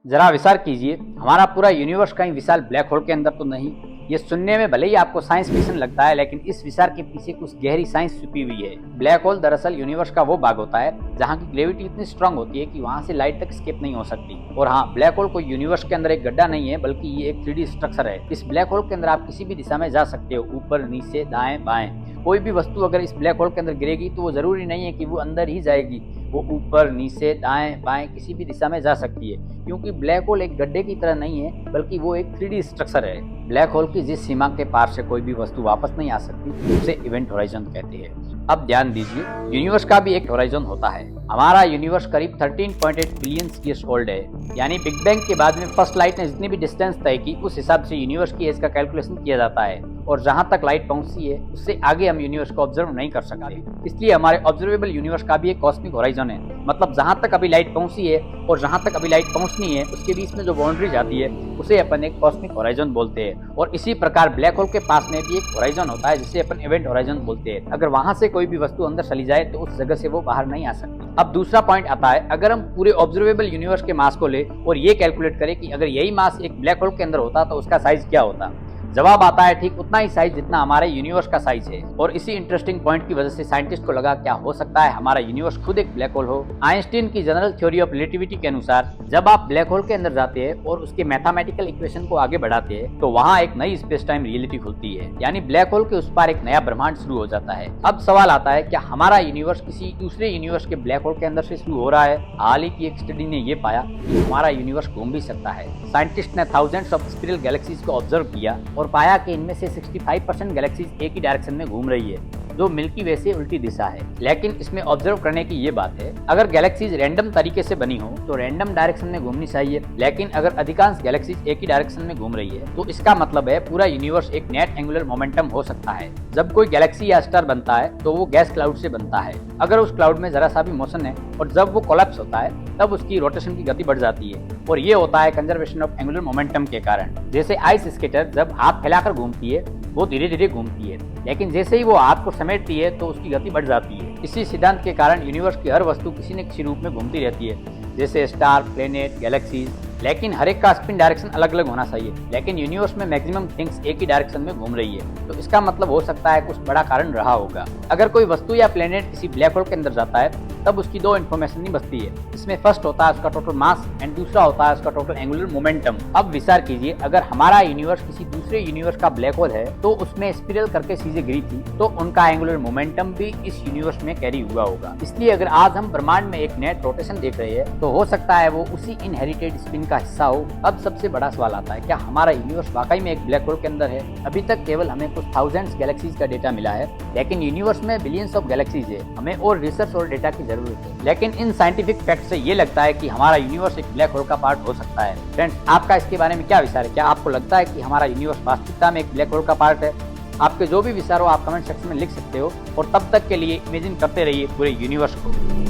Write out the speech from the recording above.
जरा विचार कीजिए, हमारा पूरा यूनिवर्स कहीं विशाल ब्लैक होल के अंदर तो नहीं। ये सुनने में भले ही आपको साइंस फिक्शन लगता है, लेकिन इस विचार के पीछे कुछ गहरी साइंस छुपी हुई है। ब्लैक होल दरअसल यूनिवर्स का वो भाग होता है जहाँ की ग्रेविटी इतनी स्ट्रांग होती है कि वहाँ से लाइट तक स्केप नहीं हो सकती। और हाँ, ब्लैक होल कोई यूनिवर्स के अंदर एक गड्ढा नहीं है, बल्कि ये एक 3D स्ट्रक्चर है। इस ब्लैक होल के अंदर आप किसी भी दिशा में जा सकते हो, ऊपर, नीचे, दाएं, बाएं। कोई भी वस्तु अगर इस ब्लैक होल के अंदर गिरेगी तो वो जरूरी नहीं है कि वो अंदर ही जाएगी, वो ऊपर, नीचे, दाएं, बाएं किसी भी दिशा में जा सकती है, क्योंकि ब्लैक होल एक गड्ढे की तरह नहीं है, बल्कि वो एक 3D स्ट्रक्चर है। ब्लैक होल की जिस सीमा के पार से कोई भी वस्तु वापस नहीं आ सकती, उसे इवेंट होराइजन कहते हैं। अब ध्यान दीजिए, यूनिवर्स का भी एक होराइजन होता है। हमारा यूनिवर्स करीब 13.8 बिलियन ईयर्स ओल्ड है, यानी बिग बैंग के बाद में फर्स्ट लाइट ने जितनी भी डिस्टेंस तय की, उस हिसाब से यूनिवर्स की एज का कैलकुलेशन किया जाता है। और जहां तक लाइट पहुंचती है, उससे आगे हम यूनिवर्स को ऑब्जर्व नहीं कर सकते। इसलिए हमारे ऑब्जर्वेबल यूनिवर्स का भी एक कॉस्मिक होराइजन है। मतलब जहां तक अभी लाइट पहुंची है और जहां तक अभी लाइट पहुंचनी है, उसके बीच में जो बाउंड्री जाती है, उसे अपन एक कॉस्मिक होराइजन बोलते हैं। और इसी प्रकार ब्लैक होल के पास में भी एक होराइजन होता है, जिसे अपन इवेंट होराइजन बोलते हैं। अगर वहां से कोई भी वस्तु अंदर चली जाए तो उस जगह से वो बाहर नहीं आ सकती। अब दूसरा पॉइंट आता है, अगर हम पूरे ऑब्जर्वेबल यूनिवर्स के मास को ले और ये कैलकुलेट करें कि अगर यही मास एक ब्लैक होल के अंदर होता तो उसका साइज क्या होता। जवाब आता है ठीक उतना ही साइज जितना हमारे यूनिवर्स का साइज है। और इसी इंटरेस्टिंग पॉइंट की वजह से साइंटिस्ट को लगा क्या हो सकता है हमारा यूनिवर्स खुद एक ब्लैक होल हो। आइंस्टीन की जनरल थ्योरी ऑफ रिलेटिविटी के अनुसार जब आप ब्लैक होल के अंदर जाते हैं और उसके मैथमेटिकल इक्वेशन को आगे बढ़ाते हैं, तो वहाँ एक नई स्पेस टाइम रियलिटी खुलती है, यानी ब्लैक होल के उस पार एक नया ब्रह्मांड शुरू हो जाता है। अब सवाल आता है, क्या हमारा यूनिवर्स किसी दूसरे यूनिवर्स के ब्लैक होल के अंदर से शुरू हो रहा है। हाल ही की एक स्टडी ने ये पाया कि हमारा यूनिवर्स घूम भी सकता है। साइंटिस्ट ने थाउजेंड्स ऑफ स्पिरल गैलेक्सीज को ऑब्जर्व किया और पाया कि इनमें से 65% गैलेक्सीज एक ही डायरेक्शन में घूम रही है, जो मिल्की वे से उल्टी दिशा है। लेकिन इसमें ऑब्जर्व करने की ये बात है, अगर गैलेक्सीज रैंडम तरीके से बनी हो तो रैंडम डायरेक्शन में घूमनी चाहिए, लेकिन अगर अधिकांश गैलेक्सीज एक ही डायरेक्शन में घूम रही है, तो इसका मतलब है पूरा यूनिवर्स एक नेट एंगुलर मोमेंटम हो सकता है। जब कोई गैलेक्सी या स्टार बनता है तो वो गैस क्लाउड से बनता है। अगर उस क्लाउड में जरा सा भी मोशन है और जब वो कोलैप्स होता है, तब उसकी रोटेशन की गति बढ़ जाती है, और ये होता है कंजर्वेशन ऑफ एंगुलर मोमेंटम के कारण। जैसे आइस स्केटर जब हाथ फैलाकर घूमती है, वो धीरे धीरे घूमती है, लेकिन जैसे ही वो हाथ को समेटती है तो उसकी गति बढ़ जाती है। इसी सिद्धांत के कारण यूनिवर्स की हर वस्तु किसी न किसी रूप में घूमती रहती है, जैसे स्टार, प्लेनेट, गैलेक्सीज। लेकिन हर एक का स्पिन डायरेक्शन अलग अलग होना चाहिए, लेकिन यूनिवर्स में मैक्सिमम थिंग्स एक ही डायरेक्शन में घूम रही है। तो इसका मतलब हो सकता है कुछ बड़ा कारण रहा होगा। अगर कोई वस्तु या प्लेनेट किसी ब्लैक होल के अंदर जाता है, तब उसकी दो इन्फॉर्मेशन ही बचती है। इसमें फर्स्ट होता है उसका टोटल मास एंड दूसरा होता है उसका टोटल एंगुलर मोमेंटम। अब विचार कीजिए, अगर हमारा यूनिवर्स किसी दूसरे यूनिवर्स का ब्लैक होल है, तो उसमें स्पिरल करके चीजें गिरी थी, तो उनका एंगुलर मोमेंटम भी इस यूनिवर्स में कैरी हुआ होगा। इसलिए अगर आज हम ब्रह्मांड में एक नेट रोटेशन देख रहे हैं, तो हो सकता है वो उसी इनहेरिटेड स्पिन का हिस्सा हो। अब सबसे बड़ा सवाल आता है, क्या हमारा यूनिवर्स वाकई में एक ब्लैक होल के अंदर है। अभी तक केवल हमें कुछ थाउजेंड्स गैलेक्सीज का डेटा मिला है, लेकिन यूनिवर्स में बिलियंस ऑफ गैलेक्सीज है। हमें और रिसर्च और डेटा की जरूरत है। लेकिन इन साइंटिफिक फैक्ट से ये लगता है कि हमारा यूनिवर्स एक ब्लैक होल का पार्ट हो सकता है। फ्रेंड्स, आपका इसके बारे में क्या विचार है। क्या आपको लगता है कि हमारा यूनिवर्स वास्तविकता में एक ब्लैक होल का पार्ट है। आपके जो भी विचार हो आप कमेंट सेक्शन में लिख सकते हो। और तब तक के लिए इमेजिन करते रहिए पूरे यूनिवर्स को।